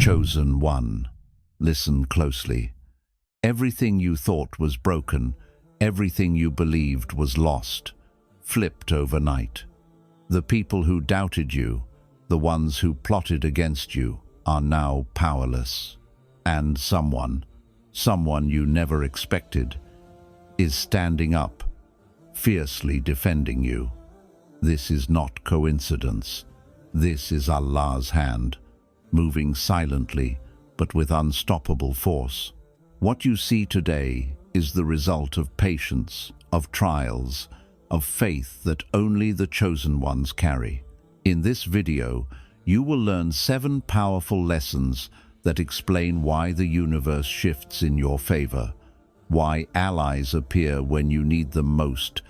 Chosen one. Listen closely. Everything you thought was broken, everything you believed was lost, flipped overnight. The people who doubted you, the ones who plotted against you, are now powerless. And someone you never expected, is standing up, fiercely defending you. This is not coincidence. This is Allah's hand, moving silently but with unstoppable force. What you see today is the result of patience, of trials, of faith that only the chosen ones carry. In this video, you will learn 7 powerful lessons that explain why the universe shifts in your favor, why allies appear when you need them most,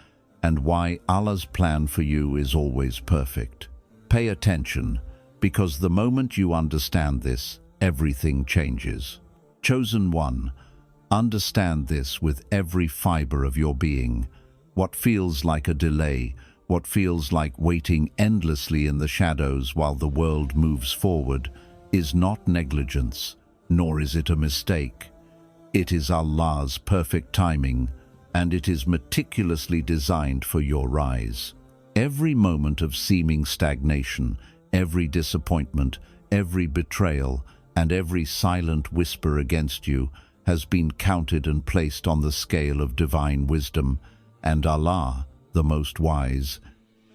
and why Allah's plan for you is always perfect. Pay attention, because the moment you understand this, everything changes. Chosen one, understand this with every fiber of your being. What feels like a delay, what feels like waiting endlessly in the shadows while the world moves forward, is not negligence, nor is it a mistake. It is Allah's perfect timing, and it is meticulously designed for your rise. Every moment of seeming stagnation, every disappointment, every betrayal, and every silent whisper against you has been counted and placed on the scale of divine wisdom, and Allah, the Most Wise,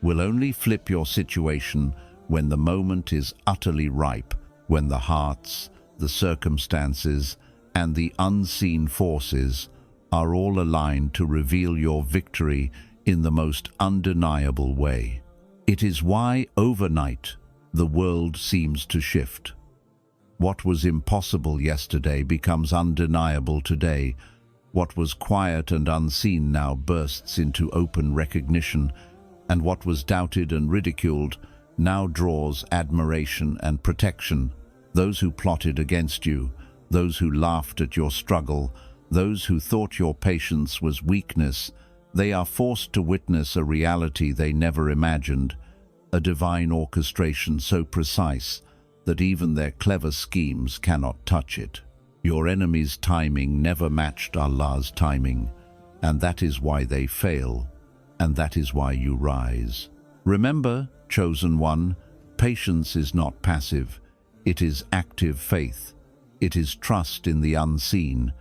will only flip your situation when the moment is utterly ripe, when the hearts, the circumstances, and the unseen forces are all aligned to reveal your victory in the most undeniable way. It is why, overnight, the world seems to shift. What was impossible yesterday becomes undeniable today. What was quiet and unseen now bursts into open recognition, and what was doubted and ridiculed now draws admiration and protection. Those who plotted against you, those who laughed at your struggle, those who thought your patience was weakness, they are forced to witness a reality they never imagined, a divine orchestration so precise that even their clever schemes cannot touch it. Your enemy's timing never matched Allah's timing, and that is why they fail, and that is why you rise. Remember, chosen one, patience is not passive. It is active faith. It is trust in the unseen.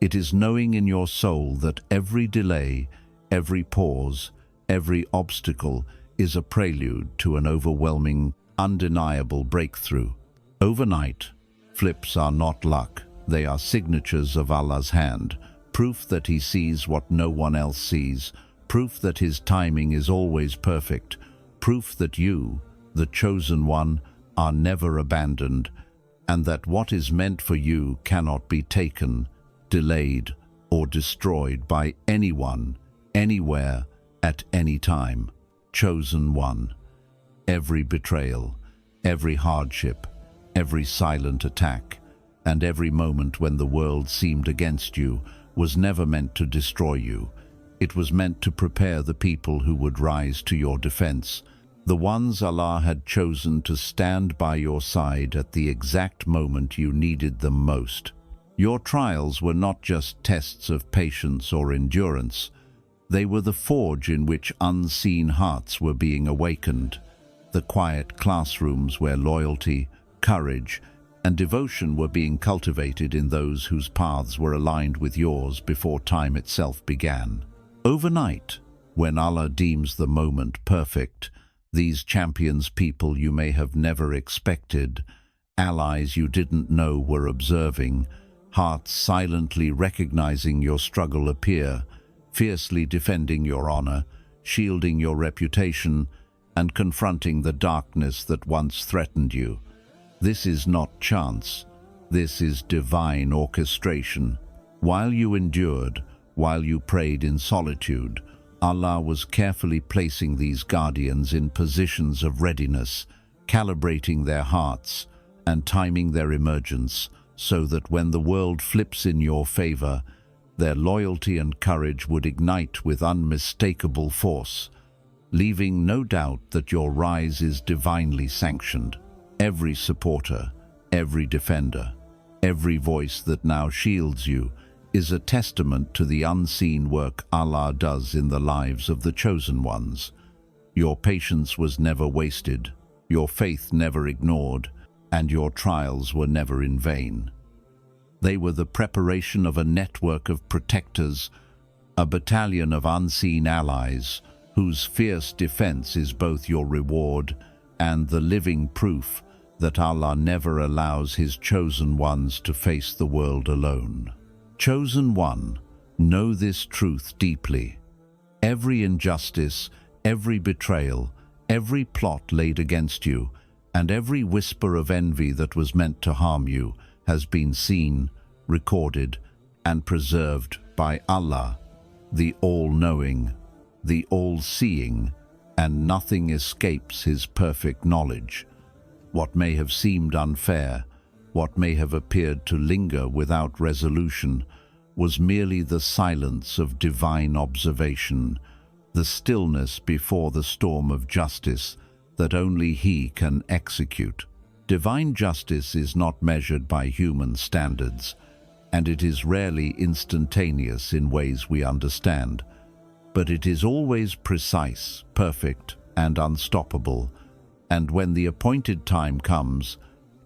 It is knowing in your soul that every delay, every pause, every obstacle is a prelude to an overwhelming, undeniable breakthrough. Overnight, flips are not luck. They are signatures of Allah's hand, proof that He sees what no one else sees, proof that His timing is always perfect, proof that you, the chosen one, are never abandoned, and that what is meant for you cannot be taken, delayed, or destroyed by anyone, anywhere, at any time. Chosen one. Every betrayal, every hardship, every silent attack, and every moment when the world seemed against you was never meant to destroy you. It was meant to prepare the people who would rise to your defense, the ones Allah had chosen to stand by your side at the exact moment you needed them most. Your trials were not just tests of patience or endurance. They were the forge in which unseen hearts were being awakened, the quiet classrooms where loyalty, courage, and devotion were being cultivated in those whose paths were aligned with yours before time itself began. Overnight, when Allah deems the moment perfect, these champions, people you may have never expected, allies you didn't know were observing, hearts silently recognizing your struggle appear, fiercely defending your honor, shielding your reputation, and confronting the darkness that once threatened you. This is not chance. This is divine orchestration. While you endured, while you prayed in solitude, Allah was carefully placing these guardians in positions of readiness, calibrating their hearts and timing their emergence so that when the world flips in your favor, their loyalty and courage would ignite with unmistakable force, leaving no doubt that your rise is divinely sanctioned. Every supporter, every defender, every voice that now shields you is a testament to the unseen work Allah does in the lives of the chosen ones. Your patience was never wasted, your faith never ignored, and your trials were never in vain. They were the preparation of a network of protectors, a battalion of unseen allies, whose fierce defense is both your reward and the living proof that Allah never allows His chosen ones to face the world alone. Chosen one, know this truth deeply. Every injustice, every betrayal, every plot laid against you, and every whisper of envy that was meant to harm you has been seen, recorded, and preserved by Allah, the all-knowing, the all-seeing, and nothing escapes His perfect knowledge. What may have seemed unfair, what may have appeared to linger without resolution, was merely the silence of divine observation, the stillness before the storm of justice that only He can execute. Divine justice is not measured by human standards, and it is rarely instantaneous in ways we understand, but it is always precise, perfect, and unstoppable, and when the appointed time comes,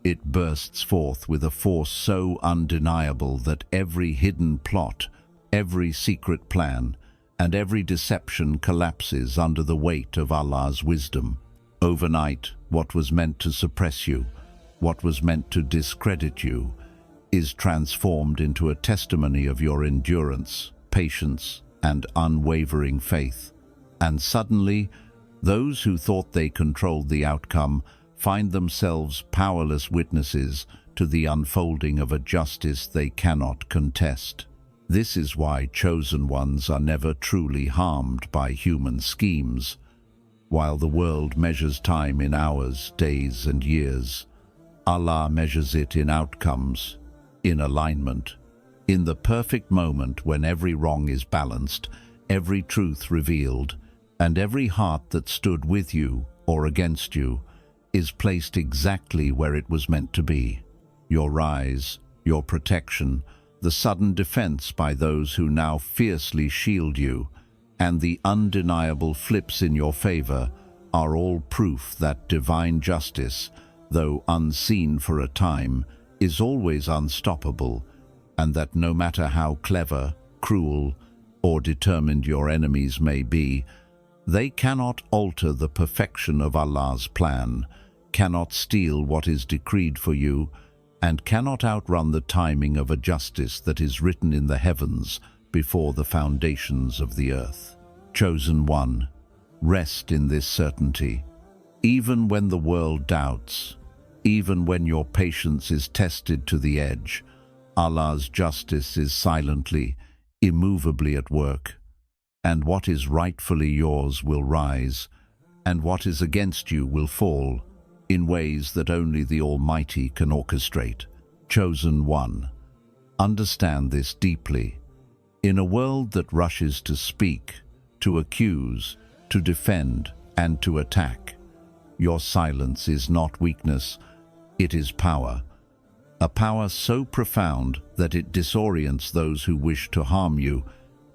it bursts forth with a force so undeniable that every hidden plot, every secret plan, and every deception collapses under the weight of Allah's wisdom. Overnight, what was meant to suppress you, what was meant to discredit you, is transformed into a testimony of your endurance, patience, and unwavering faith. And suddenly, those who thought they controlled the outcome find themselves powerless witnesses to the unfolding of a justice they cannot contest. This is why chosen ones are never truly harmed by human schemes. While the world measures time in hours, days, and years, Allah measures it in outcomes, in alignment, in the perfect moment when every wrong is balanced, every truth revealed, and every heart that stood with you or against you is placed exactly where it was meant to be. Your rise, your protection, the sudden defense by those who now fiercely shield you, and the undeniable flips in your favor are all proof that divine justice, though unseen for a time, is always unstoppable, and that no matter how clever, cruel, or determined your enemies may be, they cannot alter the perfection of Allah's plan, cannot steal what is decreed for you, and cannot outrun the timing of a justice that is written in the heavens before the foundations of the earth. Chosen one, rest in this certainty. Even when the world doubts, even when your patience is tested to the edge, Allah's justice is silently, immovably at work, and what is rightfully yours will rise, and what is against you will fall, in ways that only the Almighty can orchestrate. Chosen one, understand this deeply. In a world that rushes to speak, to accuse, to defend, and to attack, your silence is not weakness, it is power. A power so profound that it disorients those who wish to harm you,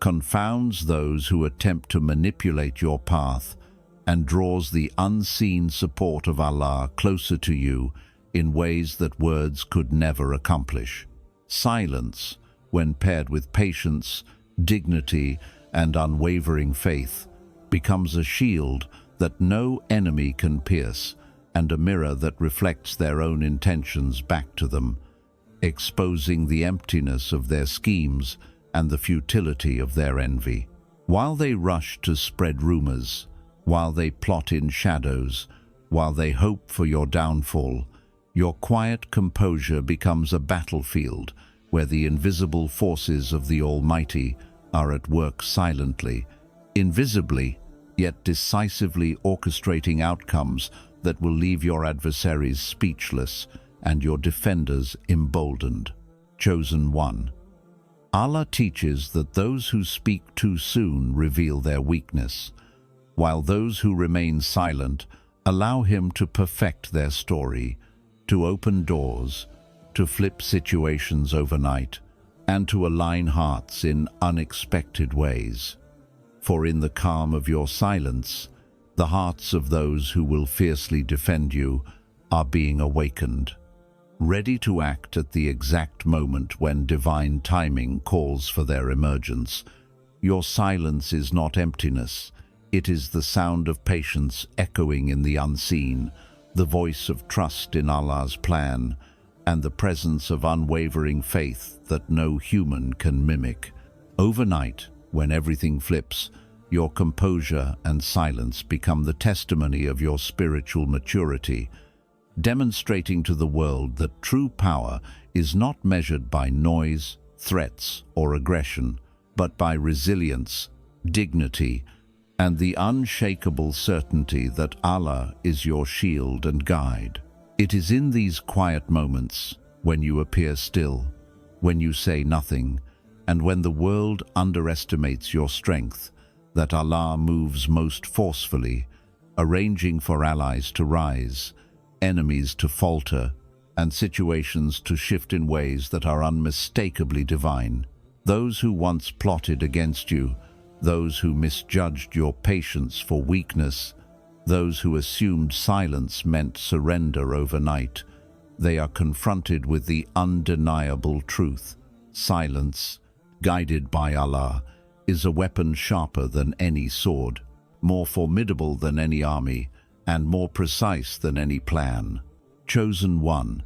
confounds those who attempt to manipulate your path, and draws the unseen support of Allah closer to you in ways that words could never accomplish. Silence, when paired with patience, dignity, and unwavering faith, becomes a shield that no enemy can pierce, and a mirror that reflects their own intentions back to them, exposing the emptiness of their schemes and the futility of their envy. While they rush to spread rumors, while they plot in shadows, while they hope for your downfall, your quiet composure becomes a battlefield where the invisible forces of the Almighty are at work silently, invisibly, yet decisively orchestrating outcomes that will leave your adversaries speechless and your defenders emboldened. Chosen one, Allah teaches that those who speak too soon reveal their weakness, while those who remain silent allow Him to perfect their story. to open doors, to flip situations overnight, and to align hearts in unexpected ways. For in the calm of your silence, the hearts of those who will fiercely defend you are being awakened, ready to act at the exact moment when divine timing calls for their emergence. Your silence is not emptiness, it is the sound of patience echoing in the unseen, the voice of trust in Allah's plan, and the presence of unwavering faith that no human can mimic. Overnight, when everything flips, your composure and silence become the testimony of your spiritual maturity, demonstrating to the world that true power is not measured by noise, threats, or aggression, but by resilience, dignity, and the unshakable certainty that Allah is your shield and guide. It is in these quiet moments, when you appear still, when you say nothing, and when the world underestimates your strength, that Allah moves most forcefully, arranging for allies to rise, enemies to falter, and situations to shift in ways that are unmistakably divine. Those who once plotted against you, those who misjudged your patience for weakness, those who assumed silence meant surrender overnight, they are confronted with the undeniable truth. Silence, guided by Allah, is a weapon sharper than any sword, more formidable than any army, and more precise than any plan. Chosen one,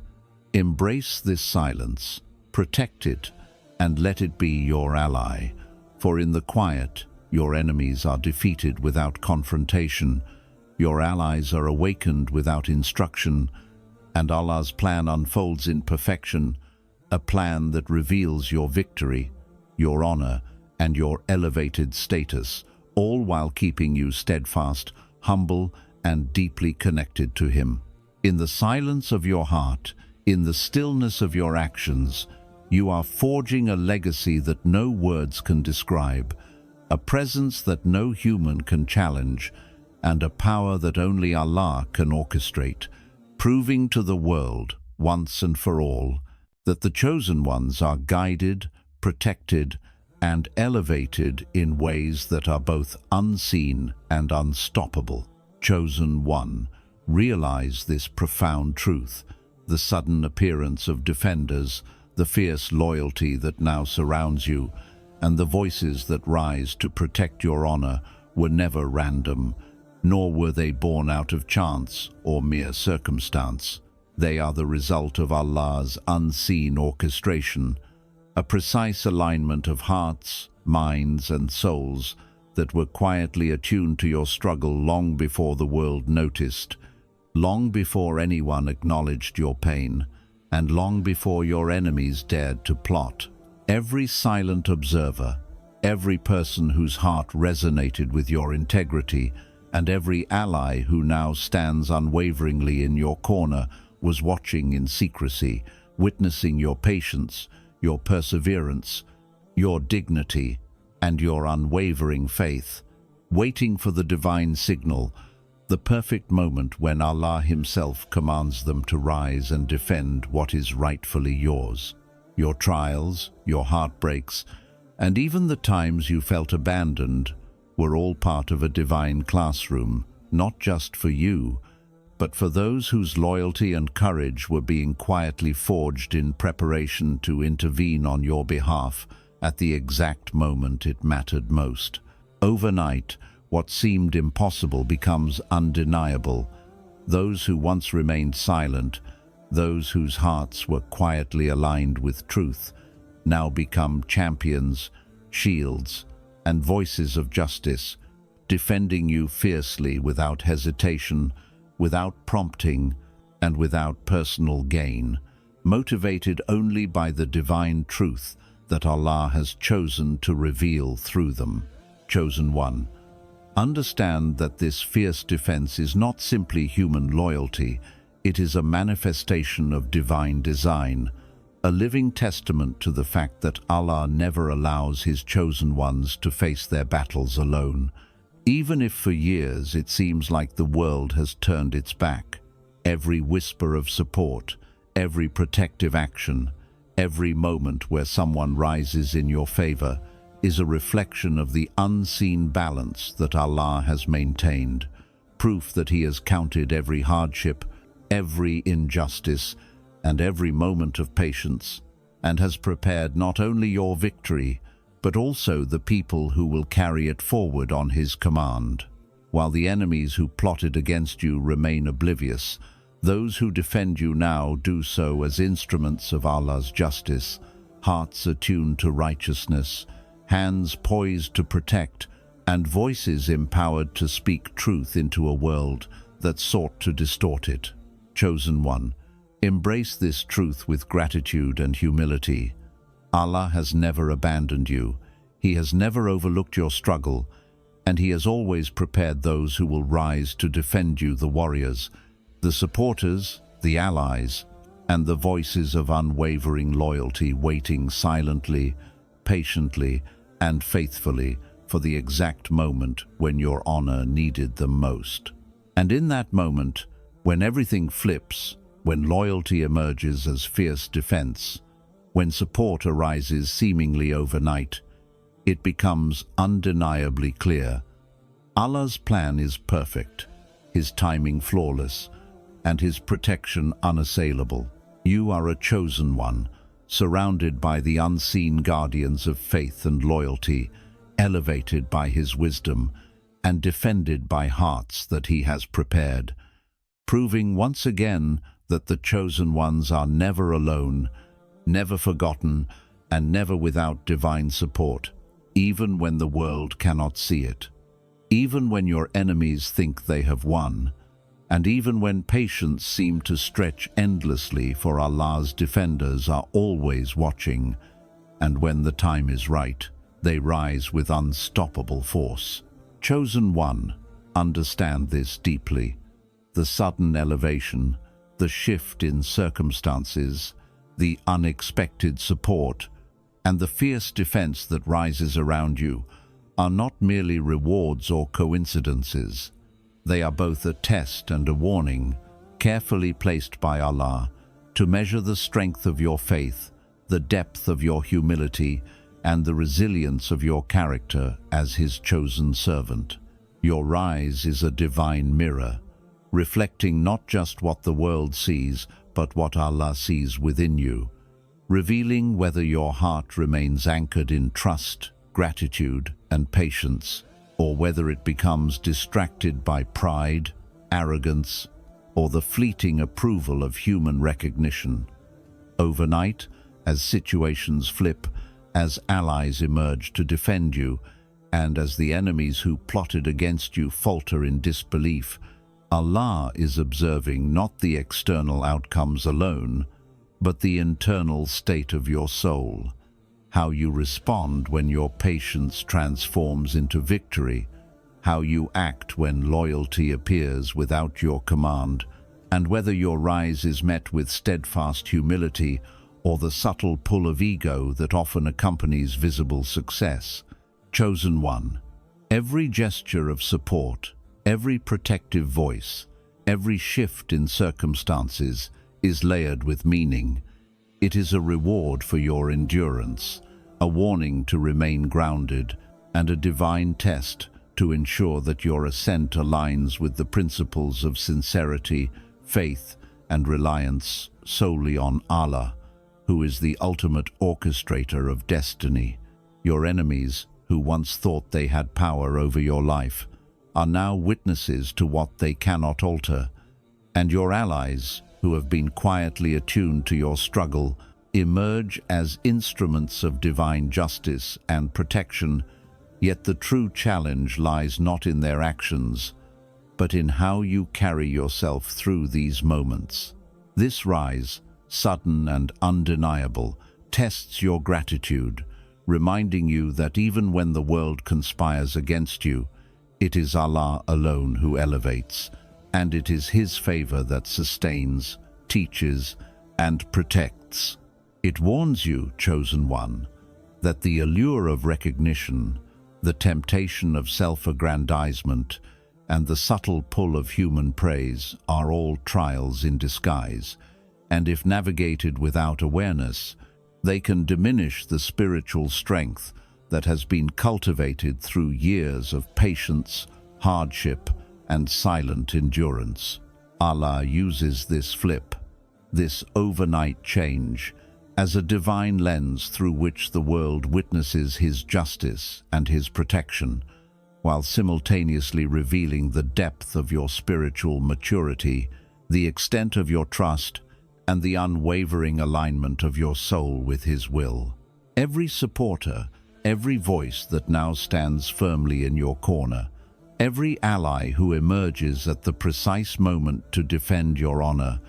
embrace this silence, protect it, and let it be your ally. For in the quiet, your enemies are defeated without confrontation, your allies are awakened without instruction, and Allah's plan unfolds in perfection, a plan that reveals your victory, your honor, and your elevated status, all while keeping you steadfast, humble, and deeply connected to Him. In the silence of your heart, in the stillness of your actions, you are forging a legacy that no words can describe, a presence that no human can challenge, and a power that only Allah can orchestrate, proving to the world, once and for all, that the chosen ones are guided, protected, and elevated in ways that are both unseen and unstoppable. Chosen one, realize this profound truth. The sudden appearance of defenders, the fierce loyalty that now surrounds you, and the voices that rise to protect your honor were never random, nor were they born out of chance or mere circumstance. They are the result of Allah's unseen orchestration, a precise alignment of hearts, minds, and souls that were quietly attuned to your struggle long before the world noticed, long before anyone acknowledged your pain, and long before your enemies dared to plot. Every silent observer, every person whose heart resonated with your integrity, and every ally who now stands unwaveringly in your corner was watching in secrecy, witnessing your patience, your perseverance, your dignity, and your unwavering faith, waiting for the divine signal, the perfect moment when Allah Himself commands them to rise and defend what is rightfully yours. Your trials, your heartbreaks, and even the times you felt abandoned were all part of a divine classroom, not just for you, but for those whose loyalty and courage were being quietly forged in preparation to intervene on your behalf at the exact moment it mattered most. Overnight, what seemed impossible becomes undeniable. Those who once remained silent, those whose hearts were quietly aligned with truth, now become champions, shields, and voices of justice, defending you fiercely without hesitation, without prompting, and without personal gain, motivated only by the divine truth that Allah has chosen to reveal through them. Chosen one, understand that this fierce defense is not simply human loyalty, it is a manifestation of divine design, a living testament to the fact that Allah never allows His chosen ones to face their battles alone, even if for years it seems like the world has turned its back. Every whisper of support, every protective action, every moment where someone rises in your favor is a reflection of the unseen balance that Allah has maintained, proof that He has counted every hardship, every injustice, and every moment of patience, and has prepared not only your victory, but also the people who will carry it forward on His command. While the enemies who plotted against you remain oblivious, those who defend you now do so as instruments of Allah's justice, hearts attuned to righteousness, hands poised to protect, and voices empowered to speak truth into a world that sought to distort it. Chosen one, embrace this truth with gratitude and humility. Allah has never abandoned you. He has never overlooked your struggle, and He has always prepared those who will rise to defend you, the warriors, the supporters, the allies, and the voices of unwavering loyalty waiting silently, patiently, and faithfully for the exact moment when your honor needed them most. And in that moment, when everything flips, when loyalty emerges as fierce defense, when support arises seemingly overnight, it becomes undeniably clear. Allah's plan is perfect, His timing flawless, and His protection unassailable. You are a chosen one, surrounded by the unseen guardians of faith and loyalty, elevated by His wisdom, and defended by hearts that He has prepared, proving once again that the chosen ones are never alone, never forgotten, and never without divine support, even when the world cannot see it. Even when your enemies think they have won, and even when patience seems to stretch endlessly, for Allah's defenders are always watching, and when the time is right, they rise with unstoppable force. Chosen one, understand this deeply. The sudden elevation, the shift in circumstances, the unexpected support, and the fierce defense that rises around you are not merely rewards or coincidences. They are both a test and a warning, carefully placed by Allah, to measure the strength of your faith, the depth of your humility, and the resilience of your character as His chosen servant. Your rise is a divine mirror, reflecting not just what the world sees, but what Allah sees within you, revealing whether your heart remains anchored in trust, gratitude, and patience, or whether it becomes distracted by pride, arrogance, or the fleeting approval of human recognition. Overnight, as situations flip, as allies emerge to defend you, and as the enemies who plotted against you falter in disbelief, Allah is observing not the external outcomes alone, but the internal state of your soul, how you respond when your patience transforms into victory, how you act when loyalty appears without your command, and whether your rise is met with steadfast humility or the subtle pull of ego that often accompanies visible success. Chosen one, every gesture of support, every protective voice, every shift in circumstances is layered with meaning. It is a reward for your endurance, a warning to remain grounded, and a divine test to ensure that your ascent aligns with the principles of sincerity, faith, and reliance solely on Allah, who is the ultimate orchestrator of destiny. Your enemies, who once thought they had power over your life, are now witnesses to what they cannot alter, and your allies, who have been quietly attuned to your struggle, emerge as instruments of divine justice and protection. Yet the true challenge lies not in their actions, but in how you carry yourself through these moments. This rise, sudden and undeniable, tests your gratitude, reminding you that even when the world conspires against you, it is Allah alone who elevates, and it is His favor that sustains, teaches, and protects. It warns you, chosen one, that the allure of recognition, the temptation of self-aggrandizement, and the subtle pull of human praise are all trials in disguise, and if navigated without awareness, they can diminish the spiritual strength that has been cultivated through years of patience, hardship, and silent endurance. Allah uses this flip, this overnight change, as a divine lens through which the world witnesses His justice and His protection, while simultaneously revealing the depth of your spiritual maturity, the extent of your trust, and the unwavering alignment of your soul with His will. Every supporter, every voice that now stands firmly in your corner, every ally who emerges at the precise moment to defend your honor,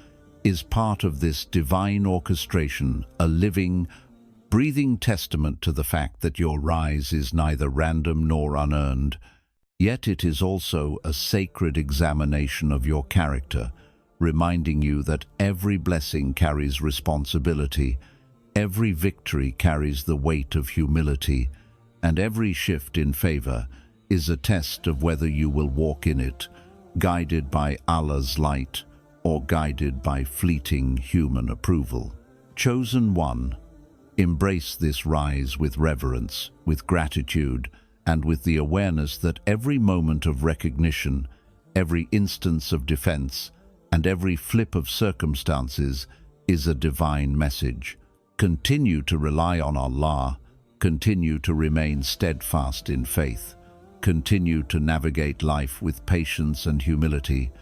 is part of this divine orchestration, a living, breathing testament to the fact that your rise is neither random nor unearned, yet it is also a sacred examination of your character, reminding you that every blessing carries responsibility, every victory carries the weight of humility, and every shift in favor is a test of whether you will walk in it, guided by Allah's light or guided by fleeting human approval. Chosen one, embrace this rise with reverence, with gratitude, and with the awareness that every moment of recognition, every instance of defense, and every flip of circumstances is a divine message. Continue to rely on Allah, continue to remain steadfast in faith, continue to navigate life with patience and humility,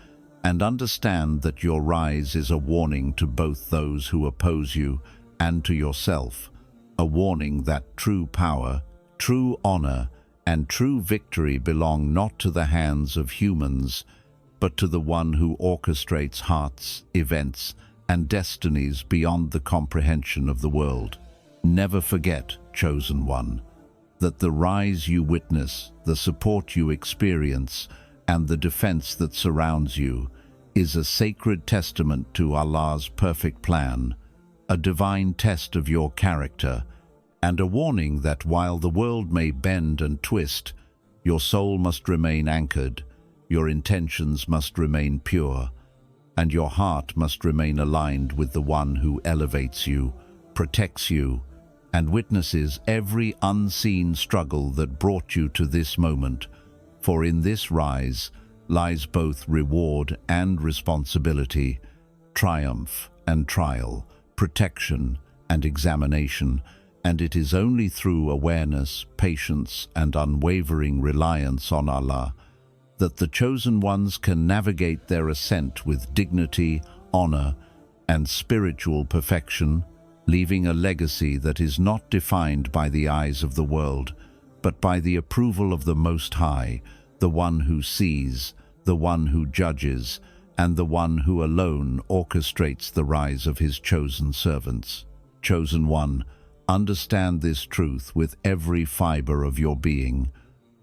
and understand that your rise is a warning to both those who oppose you and to yourself, a warning that true power, true honor, and true victory belong not to the hands of humans, but to the one who orchestrates hearts, events, and destinies beyond the comprehension of the world. Never forget, chosen one, that the rise you witness, the support you experience, and the defense that surrounds you is a sacred testament to Allah's perfect plan, a divine test of your character, and a warning that while the world may bend and twist, your soul must remain anchored, your intentions must remain pure, and your heart must remain aligned with the one who elevates you, protects you, and witnesses every unseen struggle that brought you to this moment. For in this rise lies both reward and responsibility, triumph and trial, protection and examination, and it is only through awareness, patience, and unwavering reliance on Allah that the chosen ones can navigate their ascent with dignity, honor, and spiritual perfection, leaving a legacy that is not defined by the eyes of the world, but by the approval of the Most High, the one who sees, the one who judges, and the one who alone orchestrates the rise of His chosen servants. Chosen one, understand this truth with every fiber of your being.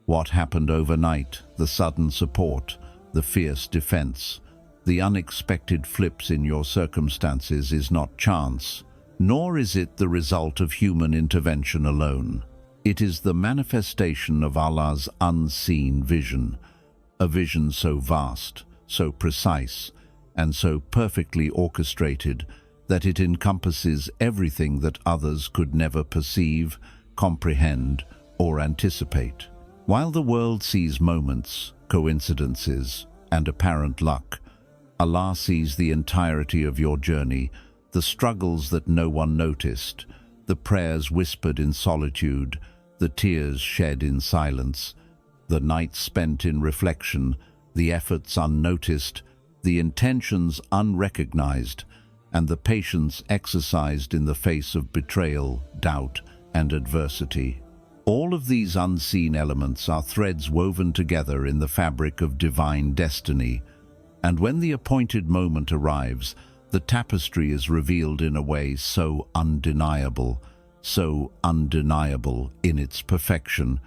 What happened overnight, the sudden support, the fierce defense, the unexpected flips in your circumstances is not chance, nor is it the result of human intervention alone. It is the manifestation of Allah's unseen vision, a vision so vast, so precise, and so perfectly orchestrated that it encompasses everything that others could never perceive, comprehend, or anticipate. While the world sees moments, coincidences, and apparent luck, Allah sees the entirety of your journey, the struggles that no one noticed, the prayers whispered in solitude, the tears shed in silence, the nights spent in reflection, the efforts unnoticed, the intentions unrecognized, and the patience exercised in the face of betrayal, doubt, and adversity. All of these unseen elements are threads woven together in the fabric of divine destiny, and when the appointed moment arrives, the tapestry is revealed in a way so undeniable in its perfection,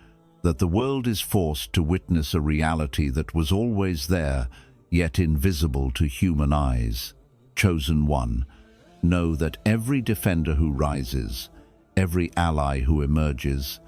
that the world is forced to witness a reality that was always there, yet invisible to human eyes. Chosen one, know that every defender who rises, every ally who emerges,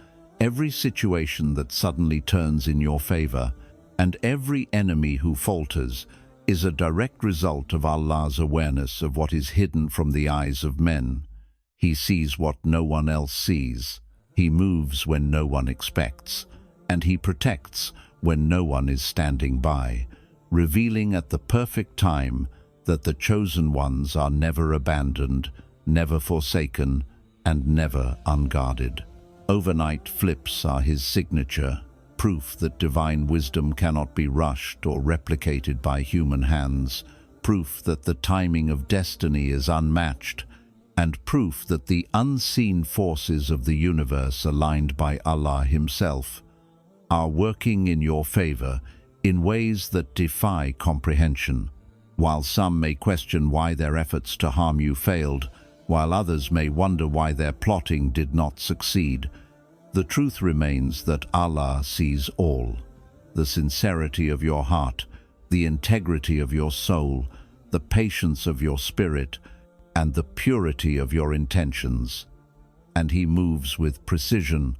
every situation that suddenly turns in your favor, And every enemy who falters is a direct result of Allah's awareness of what is hidden from the eyes of men. He sees what no one else sees. He moves when no one expects, and He protects when no one is standing by, revealing at the perfect time that the chosen ones are never abandoned, never forsaken, and never unguarded. Overnight flips are His signature, proof that divine wisdom cannot be rushed or replicated by human hands, proof that the timing of destiny is unmatched, and proof that the unseen forces of the universe, aligned by Allah Himself, are working in your favor in ways that defy comprehension. While some may question why their efforts to harm you failed, while others may wonder why their plotting did not succeed, the truth remains that Allah sees all. The sincerity of your heart, the integrity of your soul, the patience of your spirit, and the purity of your intentions. And He moves with precision,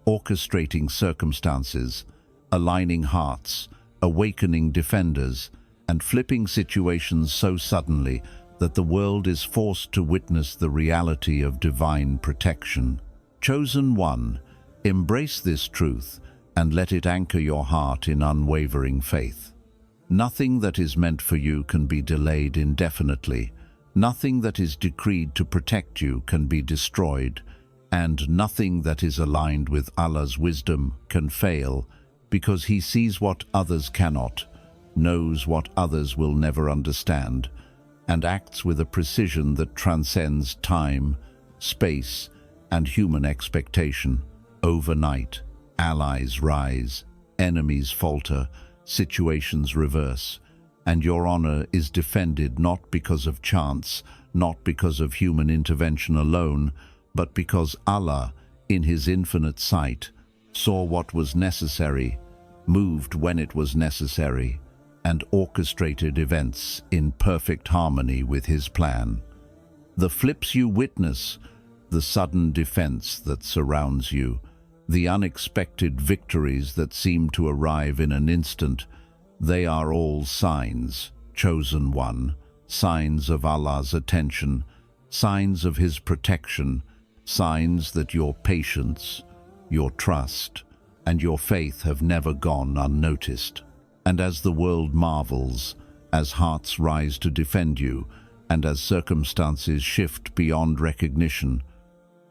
orchestrating circumstances, aligning hearts, awakening defenders, and flipping situations so suddenly that the world is forced to witness the reality of divine protection. Chosen one, embrace this truth and let it anchor your heart in unwavering faith. Nothing that is meant for you can be delayed indefinitely. Nothing that is decreed to protect you can be destroyed, and nothing that is aligned with Allah's wisdom can fail, because He sees what others cannot, knows what others will never understand, and acts with a precision that transcends time, space, and human expectation. Overnight, allies rise, enemies falter, situations reverse, and your honor is defended not because of chance, not because of human intervention alone, but because Allah, in His infinite sight, saw what was necessary, moved when it was necessary, and orchestrated events in perfect harmony with His plan. The flips you witness, the sudden defense that surrounds you, the unexpected victories that seem to arrive in an instant, they are all signs, chosen one, signs of Allah's attention, signs of His protection, signs that your patience, your trust, and your faith have never gone unnoticed. And as the world marvels, as hearts rise to defend you, and as circumstances shift beyond recognition,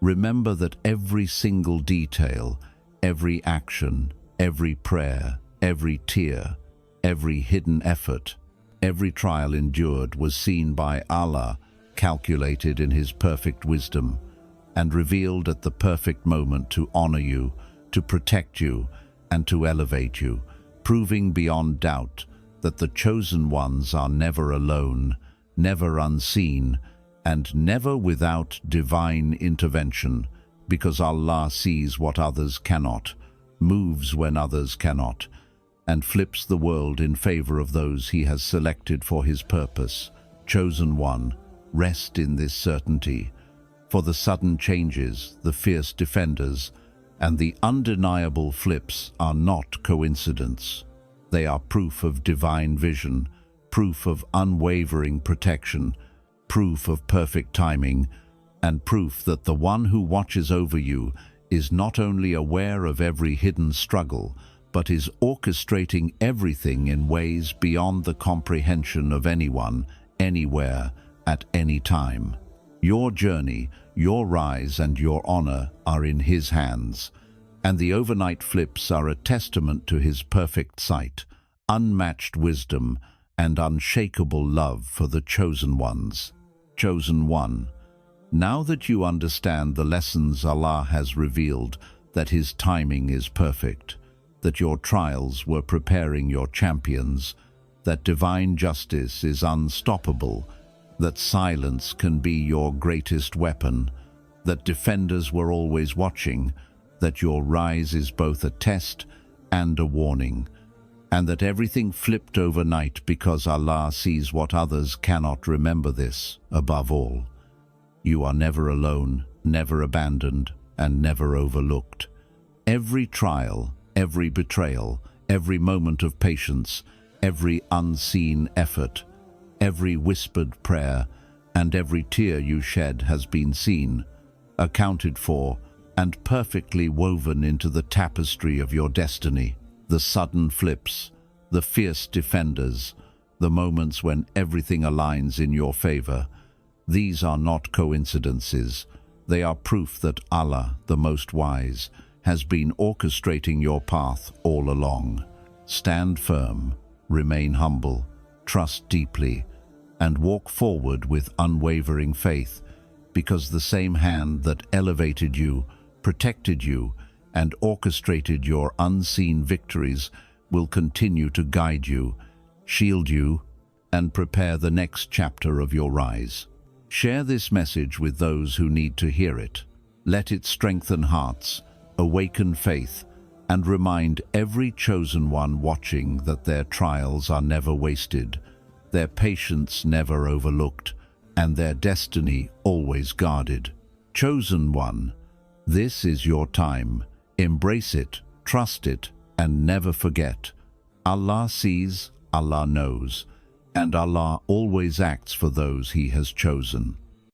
remember that every single detail, every action, every prayer, every tear, every hidden effort, every trial endured was seen by Allah, calculated in His perfect wisdom, and revealed at the perfect moment to honor you, to protect you, and to elevate you, proving beyond doubt that the chosen ones are never alone, never unseen, and never without divine intervention, because Allah sees what others cannot, moves when others cannot, and flips the world in favor of those He has selected for His purpose. Chosen one, rest in this certainty, for the sudden changes, the fierce defenders, and the undeniable flips are not coincidence. They are proof of divine vision, proof of unwavering protection, proof of perfect timing, and proof that the one who watches over you is not only aware of every hidden struggle, but is orchestrating everything in ways beyond the comprehension of anyone, anywhere, at any time. Your journey, your rise, and your honor are in His hands, and the overnight flips are a testament to His perfect sight, unmatched wisdom, and unshakable love for the chosen ones. Chosen one, now that you understand the lessons Allah has revealed, that His timing is perfect, that your trials were preparing your champions, that divine justice is unstoppable, that silence can be your greatest weapon, that defenders were always watching, that your rise is both a test and a warning, and that everything flipped overnight because Allah sees what others cannot. Remember this, above all. You are never alone, never abandoned, and never overlooked. Every trial, every betrayal, every moment of patience, every unseen effort, every whispered prayer, and every tear you shed has been seen, accounted for, and perfectly woven into the tapestry of your destiny. The sudden flips, the fierce defenders, the moments when everything aligns in your favor, these are not coincidences. They are proof that Allah, the Most Wise, has been orchestrating your path all along. Stand firm, remain humble, trust deeply, and walk forward with unwavering faith, because the same hand that elevated you, protected you, and orchestrated your unseen victories will continue to guide you, shield you, and prepare the next chapter of your rise. Share this message with those who need to hear it. Let it strengthen hearts, awaken faith, and remind every chosen one watching that their trials are never wasted, their patience never overlooked, and their destiny always guarded. Chosen one, this is your time. Embrace it, trust it, and never forget. Allah sees, Allah knows, and Allah always acts for those He has chosen.